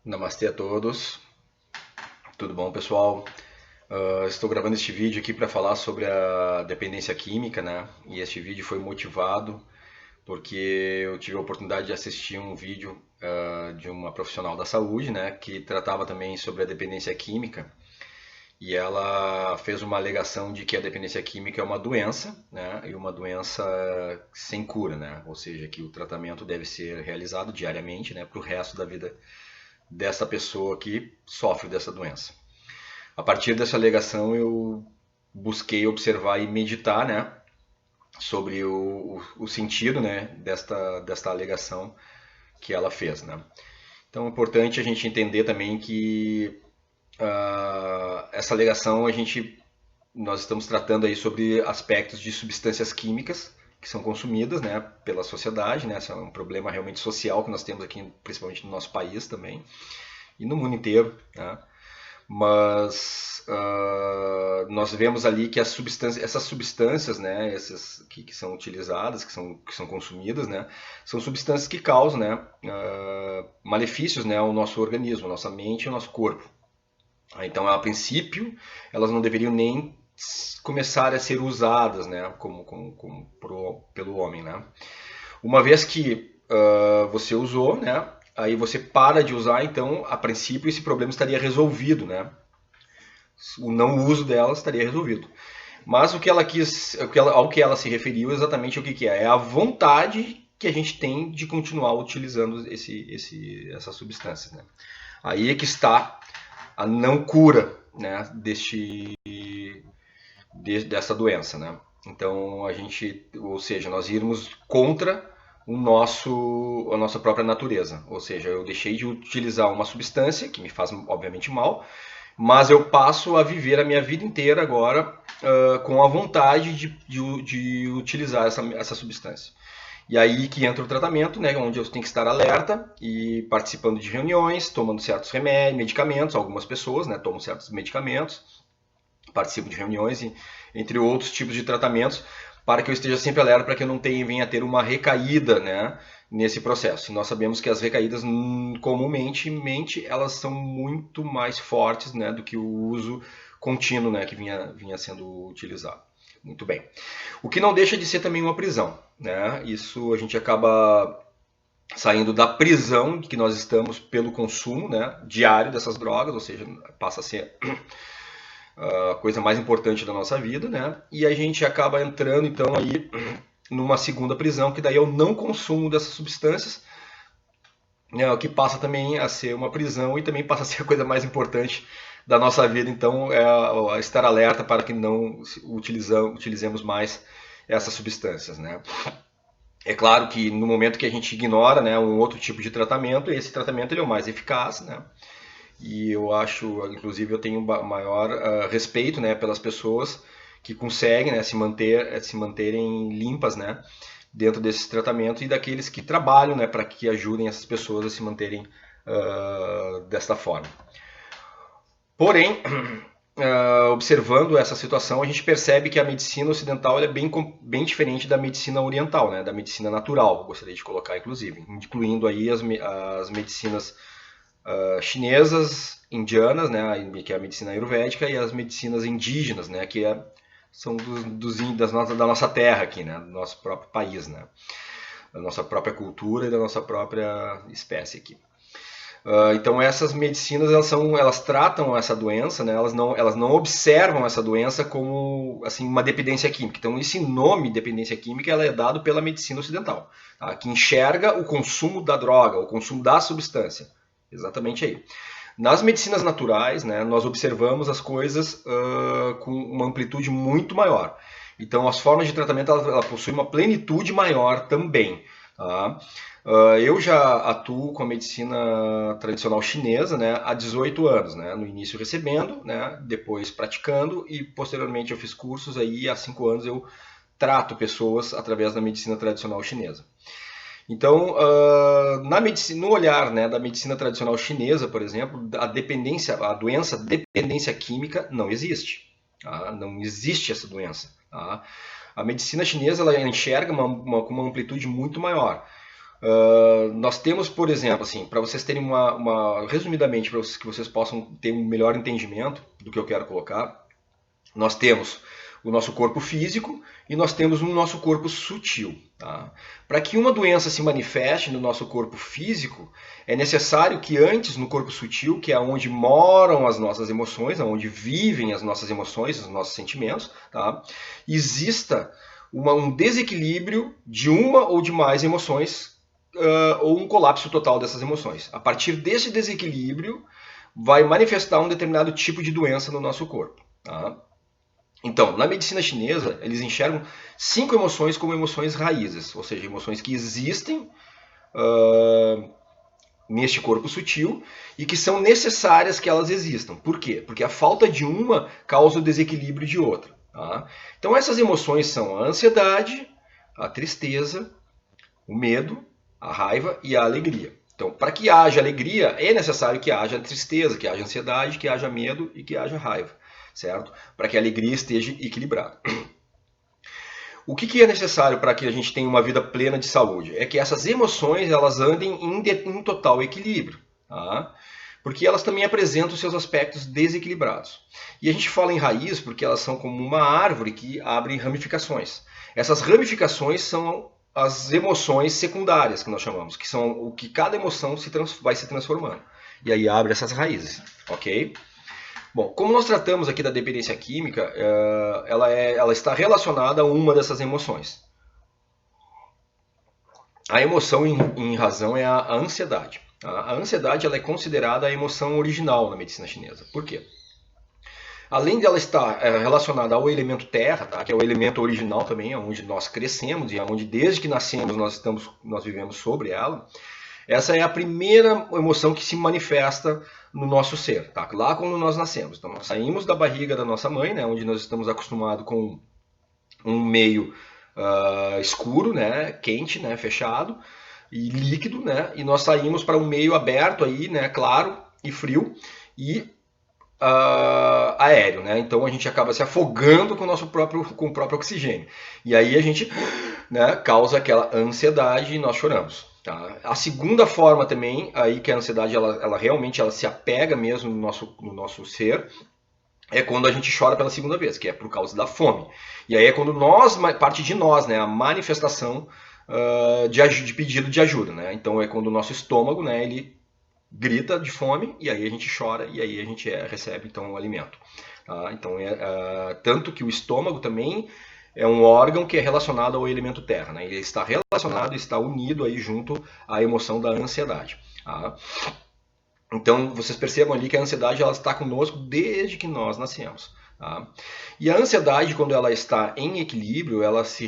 Namastê a todos, tudo bom pessoal? Estou gravando este vídeo aqui para falar sobre a dependência química, né? E este vídeo foi motivado porque eu tive a oportunidade de assistir um vídeo de uma profissional da saúde, né? Que tratava também sobre a dependência química e ela fez uma alegação de que a dependência química é uma doença, né? E uma doença sem cura, né? Ou seja, que o tratamento deve ser realizado diariamente, né? Para o resto da vida dessa pessoa que sofre dessa doença. A partir dessa alegação, eu busquei observar e meditar, né, sobre o sentido, né, desta alegação que ela fez, né. Então é importante a gente entender também que essa alegação nós estamos tratando aí sobre aspectos de substâncias químicas que são consumidas, né, pela sociedade, né, esse é um problema realmente social que nós temos aqui, principalmente no nosso país também e no mundo inteiro, né. Mas nós vemos ali que essas substâncias, né, essas que são utilizadas, que são consumidas, né, são substâncias que causam, né, malefícios, né, ao nosso organismo, à nossa mente e ao nosso corpo. Então, a princípio, elas não deveriam nem começar a ser usadas, né, pelo homem, né. Uma vez que você usou, né, aí você para de usar, então, a princípio, esse problema estaria resolvido, né? O não uso dela estaria resolvido. Mas o que ela quis, ao que ela se referiu exatamente o que, que é a vontade que a gente tem de continuar utilizando essas substâncias. Né? Aí é que está a não cura, né, dessa doença. Né? Então ou seja, nós irmos contra a nossa própria natureza. Ou seja, eu deixei de utilizar uma substância que me faz obviamente mal, mas eu passo a viver a minha vida inteira agora com a vontade de utilizar essa substância. E aí que entra o tratamento, né, onde eu tenho que estar alerta e participando de reuniões, tomando certos remédios, medicamentos, algumas pessoas, né, tomam certos medicamentos, participam de reuniões, entre outros tipos de tratamentos, para que eu esteja sempre alerta para que eu não venha a ter uma recaída, né, nesse processo. E nós sabemos que as recaídas comumente elas são muito mais fortes, né, do que o uso contínuo, né, que vinha sendo utilizado. Muito bem. O que não deixa de ser também uma prisão, né? Isso a gente acaba saindo da prisão que nós estamos pelo consumo, né, diário dessas drogas, ou seja, passa a ser a coisa mais importante da nossa vida, né? E a gente acaba entrando então aí numa segunda prisão, que daí é o não consumo dessas substâncias, né? O que passa também a ser uma prisão e também passa a ser a coisa mais importante da nossa vida, então é estar alerta para que não utilizemos mais essas substâncias, né? É claro que no momento que a gente ignora, né, um outro tipo de tratamento, esse tratamento ele é o mais eficaz, né? E eu acho, inclusive, eu tenho maior respeito, né, pelas pessoas que conseguem, né, se manterem limpas, né, dentro desse tratamento e daqueles que trabalham, né, para que ajudem essas pessoas a se manterem desta forma. Porém, observando essa situação, a gente percebe que a medicina ocidental é bem diferente da medicina oriental, né, da medicina natural, gostaria de colocar, inclusive, incluindo aí as medicinas chinesas, indianas, né, que é a medicina ayurvédica, e as medicinas indígenas, né, que são da nossa terra aqui, né, do nosso próprio país, né, da nossa própria cultura e da nossa própria espécie aqui. Então essas medicinas elas tratam essa doença, né? Elas não observam essa doença como assim uma dependência química. Então esse nome dependência química ela é dado pela medicina ocidental, tá? Que enxerga o consumo da droga, o consumo da substância, exatamente aí. Nas medicinas naturais, né, nós observamos as coisas com uma amplitude muito maior. Então as formas de tratamento ela possuem uma plenitude maior também. Tá? Eu já atuo com a medicina tradicional chinesa, né, há 18 anos, né, no início recebendo, né, depois praticando e posteriormente eu fiz cursos aí há 5 anos eu trato pessoas através da medicina tradicional chinesa. Então, no olhar, né, da medicina tradicional chinesa, por exemplo, a doença dependência química não existe. Tá? Não existe essa doença. Tá? A medicina chinesa ela enxerga com uma amplitude muito maior. Nós temos, por exemplo, assim, para vocês terem resumidamente, para que vocês possam ter um melhor entendimento do que eu quero colocar, nós temos o nosso corpo físico e nós temos o nosso corpo sutil. Tá? Para que uma doença se manifeste no nosso corpo físico, é necessário que antes, no corpo sutil, que é onde moram as nossas emoções, onde vivem as nossas emoções, os nossos sentimentos, tá? Exista um desequilíbrio de uma ou de mais emoções, ou um colapso total dessas emoções. A partir desse desequilíbrio, vai manifestar um determinado tipo de doença no nosso corpo. Tá? Então, na medicina chinesa, eles enxergam 5 emoções como emoções raízes, ou seja, emoções que existem neste corpo sutil e que são necessárias que elas existam. Por quê? Porque a falta de uma causa o desequilíbrio de outra. Tá? Então, essas emoções são a ansiedade, a tristeza, o medo, a raiva e a alegria. Então, para que haja alegria, é necessário que haja tristeza, que haja ansiedade, que haja medo e que haja raiva. Certo? Para que a alegria esteja equilibrada. O que é necessário para que a gente tenha uma vida plena de saúde? É que essas emoções elas andem em total equilíbrio. Tá? Porque elas também apresentam seus aspectos desequilibrados. E a gente fala em raiz porque elas são como uma árvore que abre ramificações. Essas ramificações são as emoções secundárias, que nós chamamos, que são o que cada emoção vai se transformando. E aí abre essas raízes, ok? Bom, como nós tratamos aqui da dependência química, ela está relacionada a uma dessas emoções. A emoção em razão é a ansiedade. A ansiedade ela é considerada a emoção original na medicina chinesa. Por quê? Além de ela estar relacionada ao elemento terra, tá? Que é o elemento original também, onde nós crescemos e onde desde que nascemos nós vivemos sobre ela, essa é a primeira emoção que se manifesta no nosso ser, tá? Lá quando nós nascemos. Então nós saímos da barriga da nossa mãe, né? Onde nós estamos acostumados com um meio escuro, né? Quente, né? Fechado e líquido, né? E nós saímos para um meio aberto aí, né? Claro e frio e aéreo, né? Então a gente acaba se afogando com o próprio oxigênio. E aí a gente, né, causa aquela ansiedade e nós choramos. Tá? A segunda forma também, aí que a ansiedade ela realmente ela se apega mesmo no nosso ser, é quando a gente chora pela segunda vez, que é por causa da fome. E aí é quando parte de nós, né, a manifestação de pedido de ajuda. Né? Então é quando o nosso estômago, né, ele grita de fome e aí a gente chora e aí a gente recebe então o alimento. Tá? Então tanto que o estômago também é um órgão que é relacionado ao elemento terra, né? Ele está relacionado, está unido aí junto à emoção da ansiedade. Tá? Então vocês percebam ali que a ansiedade ela está conosco desde que nós nascemos. Tá? E a ansiedade, quando ela está em equilíbrio, ela se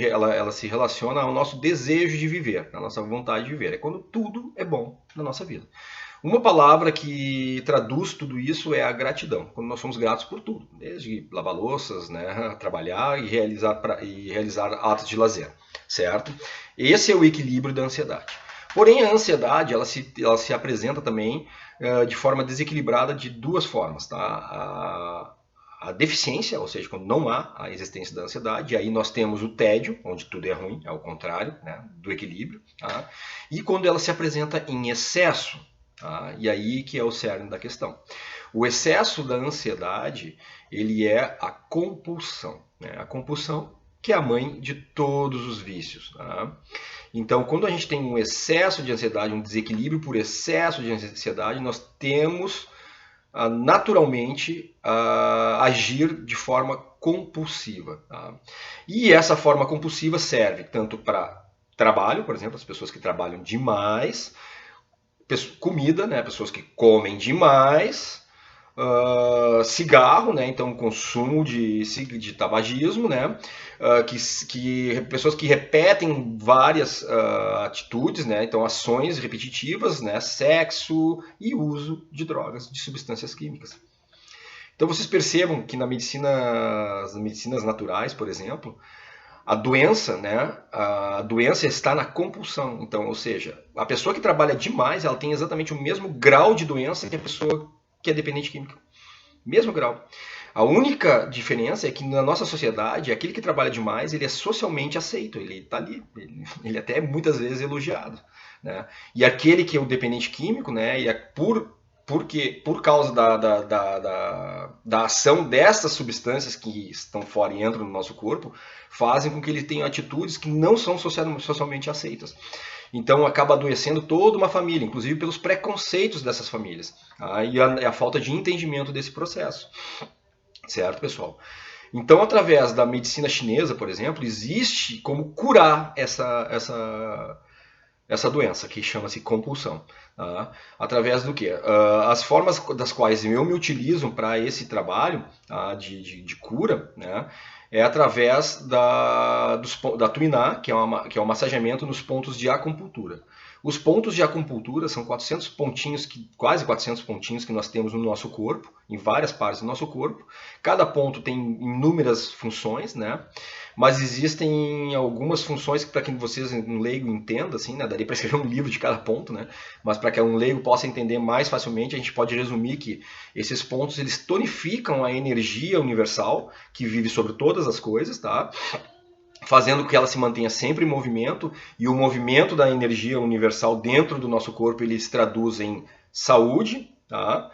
relaciona ao nosso desejo de viver, à nossa vontade de viver. É quando tudo é bom na nossa vida. Uma palavra que traduz tudo isso é a gratidão, quando nós somos gratos por tudo, desde lavar louças, né, trabalhar e realizar atos de lazer, certo? Esse é o equilíbrio da ansiedade. Porém, a ansiedade ela se apresenta também de forma desequilibrada de duas formas. Tá? A deficiência, ou seja, quando não há a existência da ansiedade, aí nós temos o tédio, onde tudo é ruim, é o contrário, né, do equilíbrio. Tá? E quando ela se apresenta em excesso, e aí que é o cerne da questão. O excesso da ansiedade, ele é a compulsão. Né? A compulsão que é a mãe de todos os vícios. Tá? Então, quando a gente tem um excesso de ansiedade, um desequilíbrio por excesso de ansiedade, nós temos naturalmente agir de forma compulsiva. Tá? E essa forma compulsiva serve tanto para trabalho, por exemplo, as pessoas que trabalham demais, comida, né? Pessoas que comem demais, cigarro, né? Então consumo de tabagismo, né? Pessoas que repetem várias atitudes, né? Então ações repetitivas, né? Sexo e uso de drogas, de substâncias químicas. Então vocês percebam que nas medicinas naturais, por exemplo, a doença, né? A doença está na compulsão. Então, ou seja, a pessoa que trabalha demais, ela tem exatamente o mesmo grau de doença que a pessoa que é dependente química. Mesmo grau. A única diferença é que na nossa sociedade, aquele que trabalha demais, ele é socialmente aceito. Ele está ali. Ele até é muitas vezes elogiado. né? E aquele que é o dependente químico, né, e por causa da ação dessas substâncias que estão fora e entram no nosso corpo, fazem com que ele tenha atitudes que não são socialmente aceitas. Então acaba adoecendo toda uma família, inclusive pelos preconceitos dessas famílias, tá? E a falta de entendimento desse processo. Certo, pessoal? Então, através da medicina chinesa, por exemplo, existe como curar essa doença, que chama-se compulsão. Tá? Através do quê? As formas das quais eu me utilizo para esse trabalho, tá, de cura, né, é através da Tuiná, que é o massageamento nos pontos de acupuntura. Os pontos de acupuntura são 400 pontinhos, quase 400 pontinhos que nós temos no nosso corpo, em várias partes do nosso corpo. Cada ponto tem inúmeras funções, né? Mas existem algumas funções que, para que vocês, um leigo, entendam, assim, né? Daria para escrever um livro de cada ponto, né? Mas para que um leigo possa entender mais facilmente, a gente pode resumir que esses pontos eles tonificam a energia universal que vive sobre todas as coisas, tá? Fazendo com que ela se mantenha sempre em movimento, e o movimento da energia universal dentro do nosso corpo ele se traduz em saúde, tá?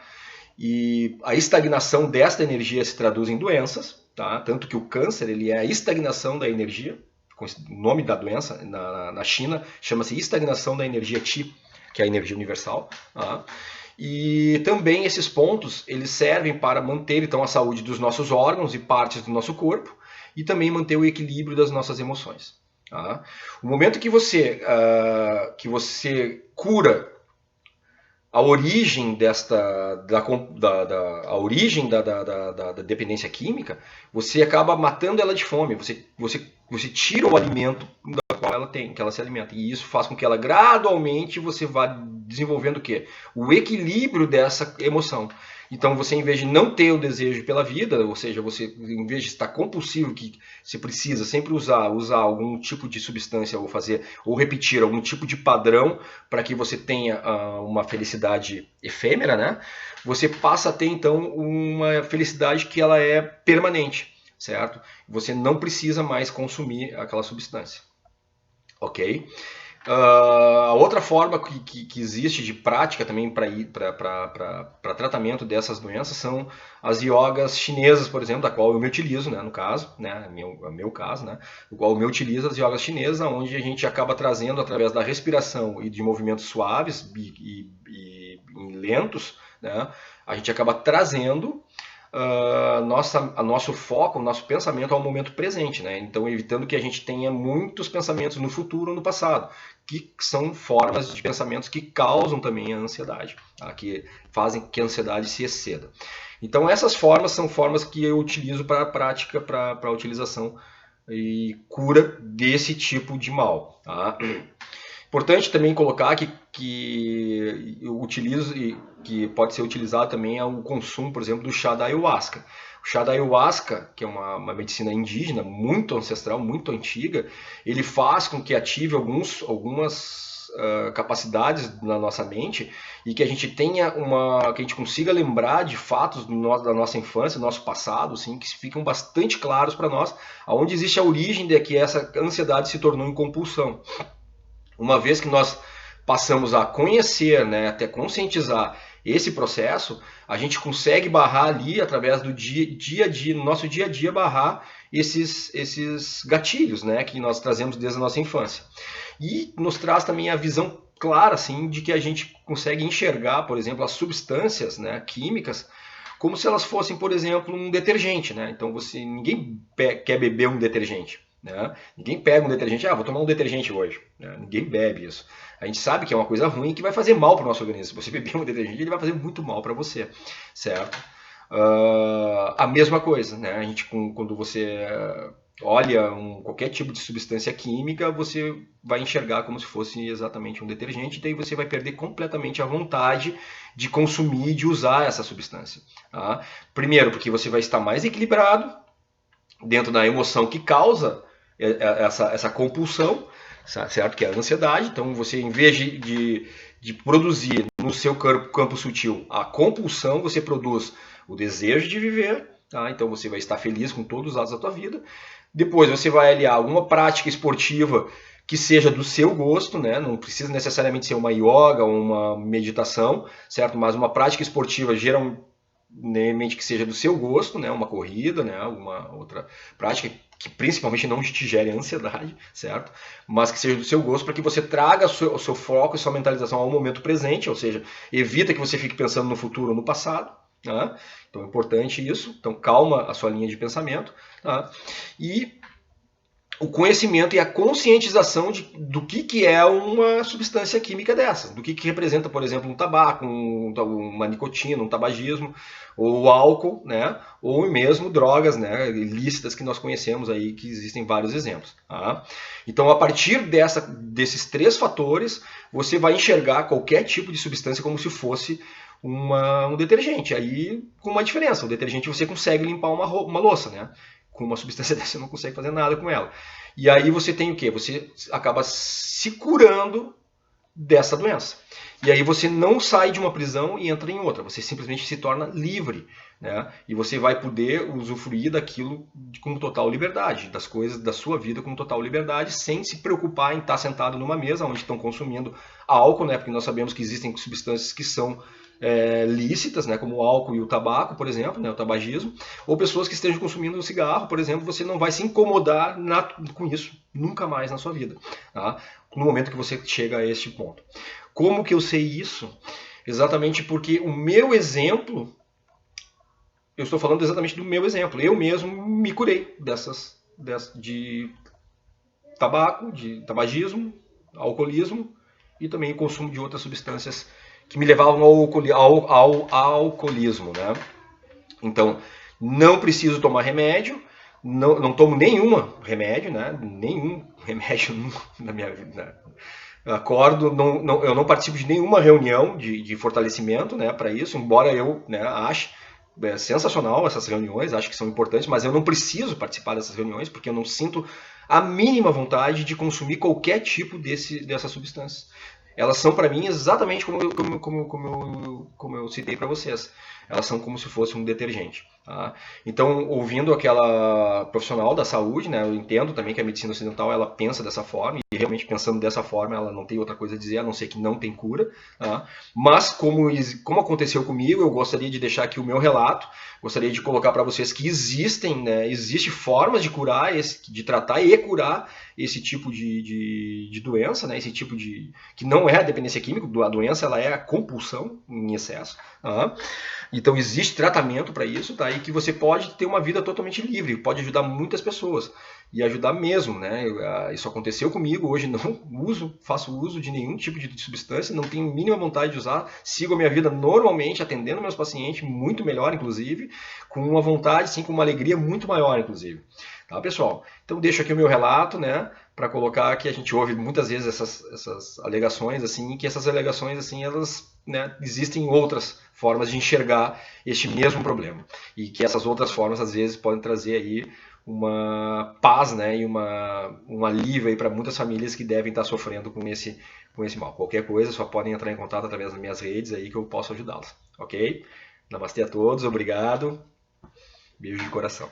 E a estagnação desta energia se traduz em doenças, tá? Tanto que o câncer ele é a estagnação da energia, o nome da doença na China chama-se estagnação da energia Qi, que é a energia universal, tá? E também esses pontos eles servem para manter então a saúde dos nossos órgãos e partes do nosso corpo, e também manter o equilíbrio das nossas emoções. Tá? O momento que você cura a origem a origem da dependência química, você acaba matando ela de fome. Você tira o alimento da qual ela tem, que ela se alimenta. E isso faz com que ela gradualmente você vá desenvolvendo o quê? O equilíbrio dessa emoção. Então você, em vez de não ter o desejo pela vida, ou seja, você, em vez de estar compulsivo, que você precisa sempre usar algum tipo de substância ou repetir algum tipo de padrão para que você tenha uma felicidade efêmera, né? Você passa a ter então uma felicidade que ela é permanente, certo? Você não precisa mais consumir aquela substância, ok? A outra forma que existe de prática também para tratamento dessas doenças são as yogas chinesas, por exemplo, da qual eu me utilizo, né, no caso, né, meu caso, né, do qual eu me utilizo as yogas chinesas, onde a gente acaba trazendo através da respiração e de movimentos suaves e lentos, né, a gente acaba trazendo nosso foco, o nosso pensamento ao momento presente, né? Então evitando que a gente tenha muitos pensamentos no futuro ou no passado, que são formas de pensamentos que causam também a ansiedade, tá? Que fazem que a ansiedade se exceda. Então essas formas são formas que eu utilizo para a prática, para a utilização e cura desse tipo de mal, tá? Importante também colocar que eu utilizo e que pode ser utilizado também é o consumo, por exemplo, do chá da ayahuasca. O chá da ayahuasca, que é uma medicina indígena muito ancestral, muito antiga, ele faz com que ative algumas capacidades na nossa mente e que a gente tenha que a gente consiga lembrar de fatos da nossa infância, do nosso passado, assim, que ficam bastante claros para nós, aonde existe a origem de que essa ansiedade se tornou em compulsão. Uma vez que nós passamos a conhecer, né, até conscientizar esse processo, a gente consegue barrar ali, através do dia a dia, no nosso dia a dia, barrar esses gatilhos, né, que nós trazemos desde a nossa infância. E nos traz também a visão clara, assim, de que a gente consegue enxergar, por exemplo, as substâncias, né, químicas, como se elas fossem, por exemplo, um detergente, né? Então ninguém quer beber um detergente. Né? Ninguém pega um detergente, vou tomar um detergente hoje. Né? Ninguém bebe isso. A gente sabe que é uma coisa ruim que vai fazer mal para o nosso organismo. Se você beber um detergente, ele vai fazer muito mal para você, certo? A mesma coisa, né? A gente, quando você olha qualquer tipo de substância química, você vai enxergar como se fosse exatamente um detergente, e daí você vai perder completamente a vontade de consumir, de usar essa substância. Tá? Primeiro, porque você vai estar mais equilibrado dentro da emoção que causa essa compulsão, certo? Que é a ansiedade. Então você, em vez de produzir no seu campo sutil a compulsão, você produz o desejo de viver, tá? Então você vai estar feliz com todos os atos da tua vida. Depois você vai aliar alguma prática esportiva que seja do seu gosto, né? Não precisa necessariamente ser uma yoga ou uma meditação, certo? Mas uma prática esportiva geralmente que seja do seu gosto, né? Uma corrida, né? Alguma outra prática que principalmente não te gere ansiedade, certo? Mas que seja do seu gosto para que você traga o seu foco e sua mentalização ao momento presente, ou seja, evita que você fique pensando no futuro ou no passado. Tá? Então é importante isso. Então calma a sua linha de pensamento. Tá? E o conhecimento e a conscientização do que é uma substância química dessas, do que representa, por exemplo, um tabaco, uma nicotina, um tabagismo, ou álcool, né? Ou mesmo drogas, né? Ilícitas que nós conhecemos aí, que existem vários exemplos. Tá? Então, a partir desses 3 fatores, você vai enxergar qualquer tipo de substância como se fosse um detergente. Aí, com uma diferença, o detergente você consegue limpar uma louça, né? Com uma substância dessa você não consegue fazer nada com ela. E aí você tem o quê? Você acaba se curando dessa doença. E aí você não sai de uma prisão e entra em outra. Você simplesmente se torna livre. Né? E você vai poder usufruir daquilo com total liberdade, das coisas da sua vida com total liberdade, sem se preocupar em estar sentado numa mesa onde estão consumindo álcool, né? Porque nós sabemos que existem substâncias que são lícitas, né, como o álcool e o tabaco, por exemplo, né, o tabagismo, ou pessoas que estejam consumindo um cigarro, por exemplo, você não vai se incomodar com isso nunca mais na sua vida, tá? No momento que você chega a este ponto. Como que eu sei isso? Exatamente porque o meu exemplo, eu estou falando exatamente do meu exemplo, eu mesmo me curei de tabaco, de tabagismo, alcoolismo e também o consumo de outras substâncias que me levavam ao alcoolismo, né? Então, não preciso tomar remédio, não tomo nenhum remédio, né? Nenhum remédio na minha vida. Acordo, eu não participo de nenhuma reunião de fortalecimento, né, para isso, embora eu, né, ache sensacional essas reuniões, acho que são importantes, mas eu não preciso participar dessas reuniões porque eu não sinto a mínima vontade de consumir qualquer tipo dessas substâncias. Elas são para mim exatamente como eu citei para vocês. Elas são como se fosse um detergente. Tá? Então, ouvindo aquela profissional da saúde, né, eu entendo também que a medicina ocidental ela pensa dessa forma, e realmente pensando dessa forma ela não tem outra coisa a dizer, a não ser que não tem cura. Tá? Mas, como aconteceu comigo, eu gostaria de deixar aqui o meu relato, gostaria de colocar para vocês que existem formas de curar, de tratar e curar esse tipo de doença, né, esse tipo que não é a dependência química, a doença ela é a compulsão em excesso. Tá? Então existe tratamento para isso, tá? E que você pode ter uma vida totalmente livre, pode ajudar muitas pessoas e ajudar mesmo, né? Isso aconteceu comigo, hoje não faço uso de nenhum tipo de substância, não tenho mínima vontade de usar, sigo a minha vida normalmente, atendendo meus pacientes, muito melhor inclusive, com uma vontade, sim, com uma alegria muito maior inclusive. Tá, pessoal? Então deixo aqui o meu relato, né, para colocar que a gente ouve muitas vezes essas alegações, assim, e que essas alegações, assim, elas, né, existem outras formas de enxergar este mesmo problema. E que essas outras formas, às vezes, podem trazer aí uma paz, né, e um alívio aí para muitas famílias que devem estar sofrendo com esse mal. Qualquer coisa, só podem entrar em contato através das minhas redes aí que eu posso ajudá-los. Ok? Namastê a todos, obrigado. Beijo de coração.